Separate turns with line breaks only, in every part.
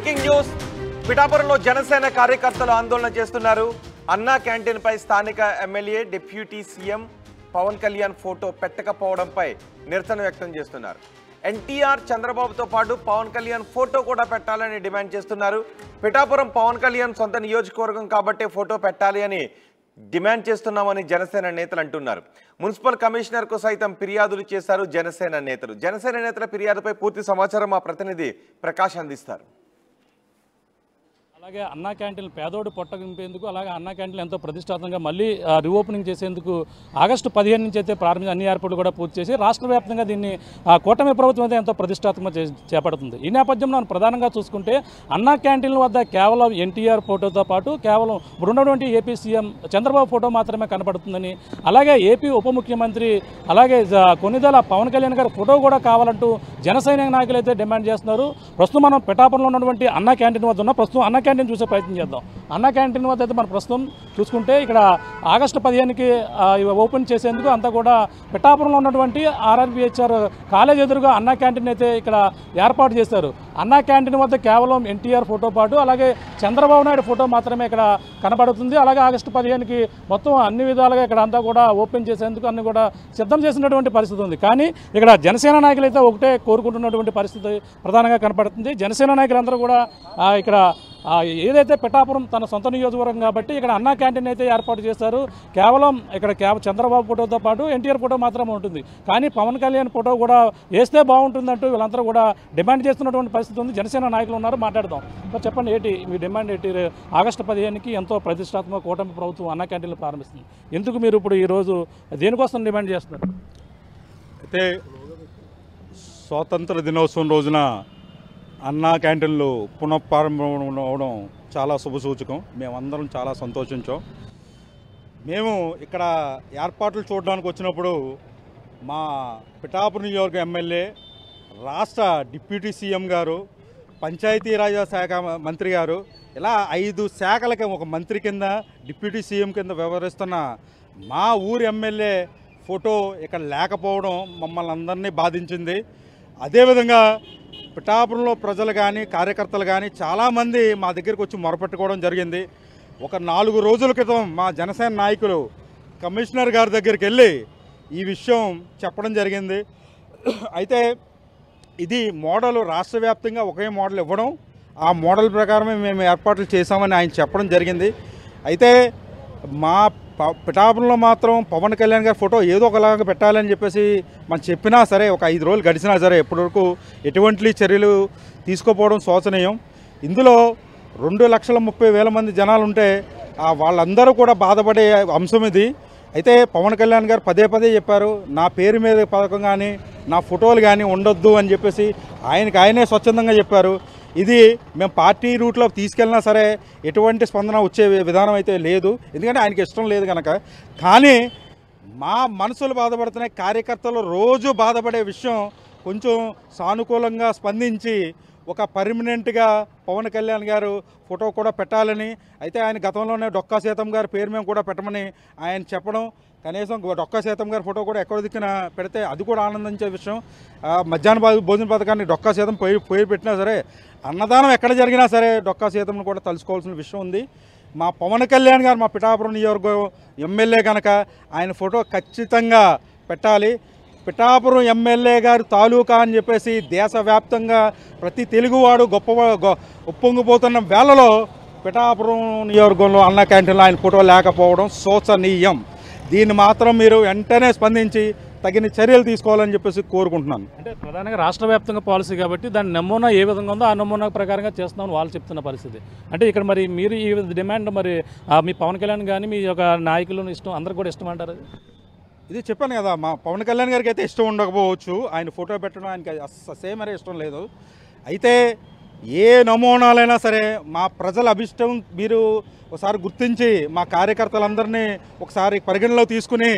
Breaking news పిఠాపురంలో జనసేన కార్యకర్తలు ఆందోళన చేస్తున్నారు. అన్నా క్యాంటీన్ పై స్థానిక MLA deputy CM Pawan Kalyan photo పెట్టకపోవడంపై నిరసన వ్యక్తం చేస్తున్నారు. ఎన్టీఆర్ చంద్రబాబుతో పాటు పవన్ కళ్యాణ్ ఫోటో కూడా పెట్టాలని డిమాండ్ చేస్తున్నారు. పిఠాపురం పవన్ కళ్యాణ్ సొంత నియోజకవర్గం కాబట్టి ఫోటో పెట్టాలి అని డిమాండ్ చేస్తున్నామని జనసేన నేతలు అంటున్నారు. మున్సిపల్ కమిషనర్కు సైతం ఫిర్యాదులు చేశారు జనసేన నేతలు. జనసేన నేతల ఫిర్యాదుపై పూర్తి సమాచారం మా ప్రతినిధి ప్రకాష్ అందిస్తారు.
అలాగే అన్నా క్యాంటీన్ పేదోడు పొట్ట నింపేందుకు, అలాగే అన్నా క్యాంటీన్ ఎంతో ప్రతిష్టాత్మకంగా మళ్ళీ రీఓపెనింగ్ చేసేందుకు ఆగస్టు 15 నుంచి అయితే ప్రారంభించి అన్ని ఏర్పాట్లు కూడా పూర్తి చేసి రాష్ట్ర వ్యాప్తంగా దీన్ని కూటమి ప్రభుత్వం అయితే ఎంతో ప్రతిష్టాత్మకంగా చేపడుతుంది. ఈ నేపథ్యంలో ప్రధానంగా చూసుకుంటే అన్నా క్యాంటీన్ల వద్ద కేవలం ఎన్టీఆర్ ఫోటోతో పాటు కేవలం ఉన్నటువంటి ఏపీ సీఎం చంద్రబాబు ఫోటో మాత్రమే కనపడుతుందని, అలాగే ఏపీ ఉప ముఖ్యమంత్రి అలాగే కొన్నిదల పవన్ కళ్యాణ్ గారి ఫోటో కూడా కావాలంటూ జనసైనిక నాయకులు అయితే డిమాండ్ చేస్తున్నారు. ప్రస్తుతం మనం పిఠాపురంలో ఉన్నటువంటి అన్నా క్యాంటీన్ వద్ద ఉన్న ప్రస్తుతం అన్నా క్యాంటీన్ చూసే ప్రయత్నం చేద్దాం. అన్నా క్యాంటీన్ వద్ద అయితే మనం ప్రస్తుతం చూసుకుంటే ఇక్కడ ఆగస్టు 15కి ఓపెన్ చేసేందుకు అంతా కూడా పిఠాపురంలో ఉన్నటువంటి ఆర్ఆర్బిహెచ్ఆర్ కాలేజ్ ఎదురుగా అన్నా క్యాంటీన్ అయితే ఇక్కడ ఏర్పాటు చేశారు. అన్నా క్యాంటీన్ వద్ద కేవలం ఎన్టీఆర్ ఫోటో పాటు అలాగే చంద్రబాబు నాయుడు ఫోటో మాత్రమే ఇక్కడ కనబడుతుంది. అలాగే ఆగస్టు 15కి మొత్తం అన్ని విధాలుగా ఇక్కడ అంతా కూడా ఓపెన్ చేసేందుకు అన్ని కూడా సిద్ధం చేసినటువంటి పరిస్థితి ఉంది. కానీ ఇక్కడ జనసేన నాయకులు అయితే ఒకటే కోరుకుంటున్నటువంటి పరిస్థితి ప్రధానంగా కనపడుతుంది. జనసేన నాయకులందరూ కూడా ఇక్కడ ఏదైతే పిఠాపురం తన సొంత నియోజకవర్గం కాబట్టి ఇక్కడ అన్నా క్యాంటీన్ అయితే ఏర్పాటు చేశారు. కేవలం ఇక్కడ చంద్రబాబు ఫోటోతో పాటు ఎన్టీఆర్ ఫోటో మాత్రమే ఉంటుంది. కానీ పవన్ కళ్యాణ్ ఫోటో కూడా వేస్తే బాగుంటుందంటూ వీళ్ళందరూ కూడా డిమాండ్ చేస్తున్నటువంటి పరిస్థితి ఉంది. జనసేన నాయకులు ఉన్నారు, మాట్లాడదాం. చెప్పండి, ఏంటి మీ డిమాండ్ ఏంటి? ఆగస్టు 15కి ఎంతో ప్రతిష్టాత్మక కూటమి ప్రభుత్వం అన్నా క్యాంటీన్లు ప్రారంభిస్తుంది. ఎందుకు మీరు ఇప్పుడు ఈరోజు దేనికోసం డిమాండ్ చేస్తున్నారు?
అయితే స్వాతంత్ర దినోత్సవం రోజున అన్నా క్యాంటీన్లు పునఃప్రారంభం అవడం చాలా శుభసూచకం. మేమందరం చాలా సంతోషించాం. మేము ఇక్కడ ఏర్పాట్లు చూడడానికి వచ్చినప్పుడు మా పిఠాపురం నియోజకవర్గ ఎమ్మెల్యే, రాష్ట్ర డిప్యూటీ సీఎం గారు, పంచాయతీరాజ్ శాఖ మంత్రి గారు, ఇలా 5 శాఖలకి ఒక మంత్రి కింద డిప్యూటీ సీఎం కింద వ్యవహరిస్తున్న మా ఊరి ఎమ్మెల్యే ఫోటో ఇక్కడ లేకపోవడం మమ్మల్ని అందరినీ బాధించింది. అదేవిధంగా పిఠాపురంలో ప్రజలు కానీ కార్యకర్తలు కానీ చాలామంది మా దగ్గరికి వచ్చి మొరపెట్టుకోవడం జరిగింది. ఒక 4 రోజుల క్రితం మా జనసేన నాయకులు కమిషనర్ గారి దగ్గరికి వెళ్ళి ఈ విషయం చెప్పడం జరిగింది. అయితే ఇది మోడల్ రాష్ట్ర వ్యాప్తంగా ఒకే మోడల్ ఇవ్వడం, ఆ మోడల్ ప్రకారమే మేము ఏర్పాట్లు చేశామని ఆయన చెప్పడం జరిగింది. అయితే మా పిఠాపురంలో మాత్రం పవన్ కళ్యాణ్ గారి ఫోటో ఏదో ఒకలాగా పెట్టాలని చెప్పేసి మనం చెప్పినా సరే, ఒక 5 రోజులు గడిచినా సరే ఇప్పటివరకు ఎటువంటి చర్యలు తీసుకోపోవడం శోచనీయం. ఇందులో 2,30,000 మంది జనాలు ఉంటే వాళ్ళందరూ కూడా బాధపడే అంశం ఇది. అయితే పవన్ కళ్యాణ్ గారు పదే పదే చెప్పారు, నా పేరు మీద పథకం కానీ నా ఫోటోలు కానీ ఉండొద్దు అని చెప్పేసి ఆయనే స్వచ్ఛందంగా చెప్పారు. ఇది మేము పార్టీ రూట్లో తీసుకెళ్ళినా సరే ఎటువంటి స్పందన వచ్చే విధానం అయితే లేదు, ఎందుకంటే ఆయనకి ఇష్టం లేదు కనుక. కానీ మా మనసులు బాధపడుతున్నాయి, కార్యకర్తలు రోజు బాధపడే విషయం కొంచెం సానుకూలంగా స్పందించి ఒక పర్మనెంట్గా పవన్ కళ్యాణ్ గారు ఫోటో కూడా పెట్టాలని, అయితే ఆయన గతంలోనే డొక్కా సీతం గారి పేరు మేము కూడా పెట్టమని ఆయన చెప్పడం, కనీసం డొక్కా సీతం గారి ఫోటో కూడా ఎక్కడ దిక్కున పెడితే అది కూడా ఆనందించే విషయం. మధ్యాహ్న భోజన పథకాన్ని డొక్కా సీతం పేరు పెట్టినా సరే, అన్నదానం ఎక్కడ జరిగినా సరే డొక్కా సీతంను కూడా తలుచుకోవాల్సిన విషయం ఉంది. మా పవన్ కళ్యాణ్ గారు మా పిఠాపురం నియోజకవర్గం ఎమ్మెల్యే కనుక ఆయన ఫోటో ఖచ్చితంగా పెట్టాలి. పిఠాపురం ఎమ్మెల్యే గారు తాలూకా అని చెప్పేసి దేశవ్యాప్తంగా ప్రతి తెలుగువాడు ఉప్పొంగిపోతున్న వేళలో పిఠాపురం నియోజకవర్గంలో అన్నా క్యాంటీన్లో ఆయన ఫోటో లేకపోవడం శోచనీయం. దీన్ని మాత్రం మీరు వెంటనే స్పందించి తగిన చర్యలు తీసుకోవాలని చెప్పేసి కోరుకుంటున్నాను.
అంటే ప్రధానంగా రాష్ట్ర వ్యాప్తంగా పాలసీ కాబట్టి దాని నమూనా ఏ విధంగా ఉందో ఆ నమూనా ప్రకారంగా చేస్తున్నామని వాళ్ళు చెప్తున్న పరిస్థితి. అంటే ఇక్కడ మరి మీరు ఈ డిమాండ్ మరి మీ పవన్ కళ్యాణ్ కానీ మీ యొక్క నాయకులను ఇష్టం అందరికి కూడా ఇష్టం అంటారు?
ఇది చెప్పాను కదా, మా పవన్ కళ్యాణ్ గారికి అయితే ఇష్టం ఉండకపోవచ్చు, ఆయన ఫోటో పెట్టడం ఆయనకి సేమ్ అనే ఇష్టం లేదు. అయితే ఏ నమూనాలైనా సరే మా ప్రజల అభిష్టం మీరు ఒకసారి గుర్తించి మా కార్యకర్తలందరినీ ఒకసారి పరిగణలో తీసుకుని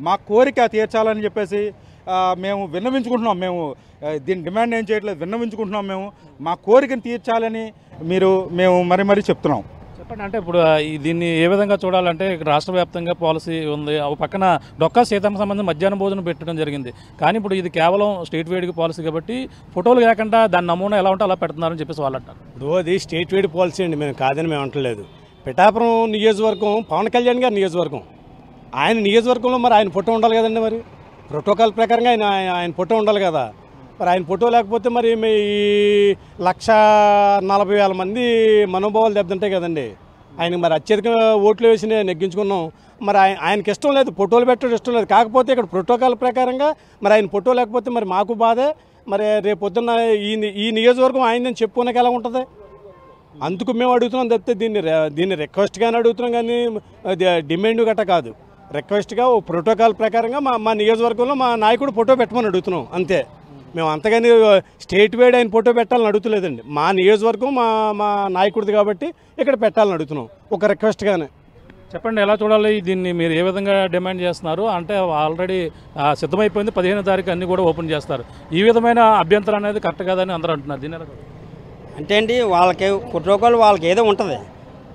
మా కోరిక తీర్చాలని చెప్పేసి మేము విన్నవించుకుంటున్నాం. మేము దీన్ని డిమాండ్ ఏం చేయట్లేదు, విన్నవించుకుంటున్నాం. మేము మా కోరికను తీర్చాలని మేము మరీ చెప్తున్నాం.
చెప్పండి, అంటే ఇప్పుడు దీన్ని ఏ విధంగా చూడాలంటే ఇక్కడ రాష్ట్ర వ్యాప్తంగా పాలసీ ఉంది, ఒక పక్కన డొక్కా సీతమ్మ సంబంధించి మధ్యాహ్న భోజనం పెట్టడం జరిగింది. కానీ ఇప్పుడు ఇది కేవలం స్టేట్ వైడ్కి పాలసీ కాబట్టి ఫోటోలు కాకుండా దాని నమూనా ఎలా ఉంటే అలా పెడుతున్నారని చెప్పేసి వాళ్ళు అంటారు.
ఇప్పుడు అది స్టేట్ వైడ్ పాలసీ అండి, మేము కాదని మేము అంటలేదు. పిఠాపురం నియోజకవర్గం పవన్ కళ్యాణ్ గారి నియోజకవర్గం, ఆయన నియోజకవర్గంలో మరి ఆయన ఫోటో ఉండాలి కదండి. మరి ప్రోటోకాల్ ప్రకారంగా ఆయన ఫోటో ఉండాలి కదా. మరి ఆయన ఫోటో లేకపోతే మరి ఈ 140,000 మంది మనోభావాలు దెబ్బతింటాయి కదండి. ఆయనకి మరి అత్యధిక ఓట్లు వేసి నెగ్గించుకున్నాం. మరి ఆయనకి ఇష్టం లేదు, ఫోటోలు పెట్టడం ఇష్టం లేదు. కాకపోతే ఇక్కడ ప్రోటోకాల్ ప్రకారంగా మరి ఆయన ఫోటో లేకపోతే మరి మాకు బాధే. మరి రేపు పొద్దున్న ఈ నియోజకవర్గం ఆయనని చెప్పుకోనకి ఎలా ఉంటుంది? అందుకు మేము అడుగుతున్నాం తప్పితే దీన్ని రిక్వెస్ట్గానే అడుగుతున్నాం, కానీ డిమాండ్ గట్ట కాదు. రిక్వెస్ట్గా ఓ ప్రోటోకాల్ ప్రకారంగా మా నియోజకవర్గంలో మా నాయకుడు ఫోటో పెట్టమని అడుగుతున్నాం అంతే. మేము అంతగాని స్టేట్ వైడ్ ఆయన ఫోటో పెట్టాలని అడుగుతలేదండి. మా నియోజకవర్గం మా నాయకుడిది కాబట్టి ఇక్కడ పెట్టాలని అడుగుతున్నాం, ఒక రిక్వెస్ట్గానే.
చెప్పండి, ఎలా చూడాలి దీన్ని? మీరు ఏ విధంగా డిమాండ్ చేస్తున్నారు? అంటే ఆల్రెడీ సిద్ధమైపోయింది, 15వ తారీఖు అన్నీ కూడా ఓపెన్ చేస్తారు. ఈ విధమైన అభ్యంతరం అనేది కరెక్ట్ కాదని అందరూ అంటున్నారు. దీని
అంటే అండి, వాళ్ళకి ప్రోటోకాల్ వాళ్ళకి ఏదో ఉంటుంది,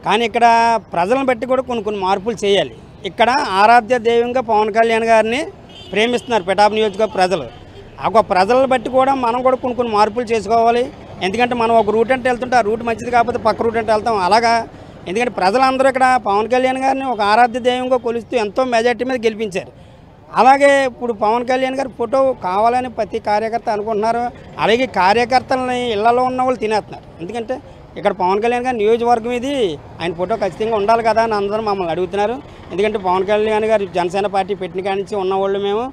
కానీ ఇక్కడ ప్రజలను బట్టి కూడా కొన్ని మార్పులు చేయాలి. ఇక్కడ ఆరాధ్య దైవంగా పవన్ కళ్యాణ్ గారిని ప్రేమిస్తున్నారు పిఠాపురం నియోజకవర్గ ప్రజలు. ఆ ప్రజలను బట్టి కూడా మనం కూడా కొన్ని మార్పులు చేసుకోవాలి. ఎందుకంటే మనం ఒక రూట్ అంటే వెళ్తుంటే ఆ రూట్ మంచిది కాకపోతే పక్క రూట్ అంటే వెళ్తాం అలాగా. ఎందుకంటే ప్రజలందరూ ఇక్కడ పవన్ కళ్యాణ్ గారిని ఒక ఆరాధ్య దైవంగా కొలుస్తూ ఎంతో మెజార్టీ మీద గెలిపించారు. అలాగే ఇప్పుడు పవన్ కళ్యాణ్ గారి ఫోటో కావాలని ప్రతి కార్యకర్త అనుకుంటున్నారు. అలాగే కార్యకర్తలని ఇళ్లలో ఉన్న వాళ్ళు తినేస్తున్నారు. ఎందుకంటే ఇక్కడ పవన్ కళ్యాణ్ గారి నియోజకవర్గం ఇది, ఆయన ఫోటో ఖచ్చితంగా ఉండాలి కదా అని అందరూ మమ్మల్ని అడుగుతున్నారు. ఎందుకంటే పవన్ కళ్యాణ్ గారు జనసేన పార్టీ పెట్టిన కాడి నుంచి ఉన్నవాళ్ళు మేము,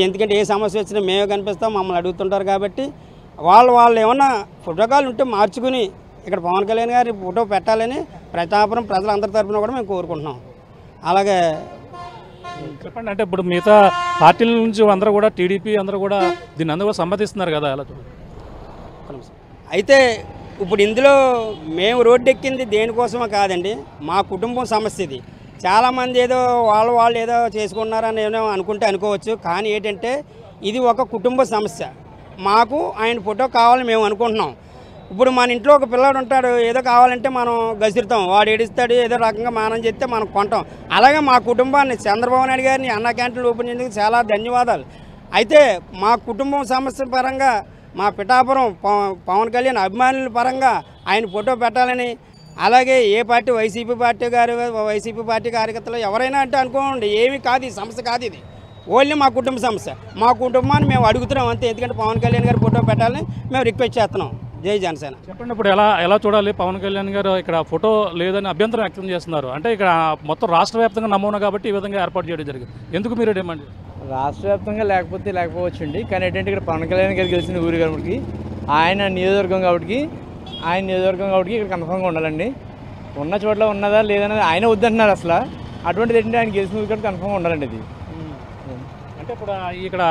ఎందుకంటే ఏ సమస్య వచ్చినా మేమే కనిపిస్తాం, మమ్మల్ని అడుగుతుంటారు. కాబట్టి వాళ్ళు ఏమన్నా ప్రోటోకాల్ ఉంటే మార్చుకుని ఇక్కడ పవన్ కళ్యాణ్ గారి ఫోటో పెట్టాలని ప్రతాపురం ప్రజలందరి తరఫున కూడా మేము కోరుకుంటున్నాం. అలాగే
చెప్పండి, అంటే ఇప్పుడు మిగతా పార్టీల నుంచి అందరూ కూడా టీడీపీ అందరూ కూడా దీన్ని అందరూ కూడా సమ్మతిస్తున్నారు కదా, ఎలా చూడండి.
అయితే ఇప్పుడు ఇందులో మేము రోడ్డు ఎక్కింది దేనికోసమో కాదండి, మా కుటుంబం సమస్య ఇది. చాలామంది ఏదో వాళ్ళు ఏదో చేసుకున్నారని ఏమో అనుకోవచ్చు, కానీ ఏంటంటే ఇది ఒక కుటుంబ సమస్య. మాకు ఆయన ఫోటో కావాలని మేము అనుకుంటున్నాం. ఇప్పుడు మన ఇంట్లో ఒక పిల్లాడు ఉంటాడు, ఏదో కావాలంటే మనం గసిరుతాం, వాడు ఏడుస్తాడు, ఏదో రకంగా మానం చేస్తే మనం కొంటాం. అలాగే మా కుటుంబాన్ని చంద్రబాబు నాయుడు గారిని అన్న క్యాంటీన్లు ఓపెన్ చేసేందుకు చాలా ధన్యవాదాలు. అయితే మా కుటుంబం సమస్య పరంగా మా పిఠాపురం పవన్ కళ్యాణ్ అభిమానుల పరంగా ఆయన ఫోటో పెట్టాలని, అలాగే ఏ పార్టీ వైసీపీ పార్టీ కార్యకర్తలు ఎవరైనా అంటే అనుకోండి, ఏమీ కాదు, ఈ సమస్య కాదు, ఇది ఓన్లీ మా కుటుంబ సమస్య. మా కుటుంబాన్ని మేము అడుగుతున్నాం అంతే. ఎందుకంటే పవన్ కళ్యాణ్ గారి ఫోటో పెట్టాలని మేము రిక్వెస్ట్ చేస్తున్నాం. జై జనసేన.
చెప్పండి, ఇప్పుడు ఎలా చూడాలి? పవన్ కళ్యాణ్ గారు ఇక్కడ ఫోటో లేదని అభ్యంతరం వ్యక్తం చేస్తున్నారు. అంటే ఇక్కడ మొత్తం రాష్ట్ర వ్యాప్తంగా నమూనా కాబట్టి ఈ విధంగా ఏర్పాటు చేయడం జరిగింది. ఎందుకు మీరు డిమాండ్?
రాష్ట్ర వ్యాప్తంగా లేకపోవచ్చండి, కానీ ఏంటంటే ఇక్కడ పవన్ కళ్యాణ్ గారు గెలిచిన ఊరు కాబట్టి ఆయన నియోజకవర్గం కాబట్టి ఇక్కడ కన్ఫర్మ్గా ఉండాలండి. ఉన్న చోట్ల ఉన్నదా లేదన్నది ఆయన వద్దంటున్నారు అసలు. అటువంటిది ఏంటంటే ఆయన గెలిచిన ఊరు కాబట్టి కన్ఫర్మ్గా ఉండాలండి అది.
అంటే ఇప్పుడు ఇక్కడ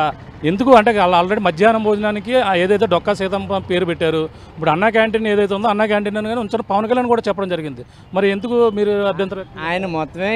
ఎందుకు అంటే ఆల్రెడీ మధ్యాహ్నం భోజనానికి ఏదైతే డొక్కా సీతమ్మ పేరు పెట్టారు, ఇప్పుడు అన్నా క్యాంటీన్ ఏదైతే ఉందో అన్నా క్యాంటీన్ అని కానీ ఉంచారు, పవన్ కళ్యాణ్ కూడా చెప్పడం జరిగింది. మరి ఎందుకు మీరు అభ్యంతరం?
ఆయన మొత్తమే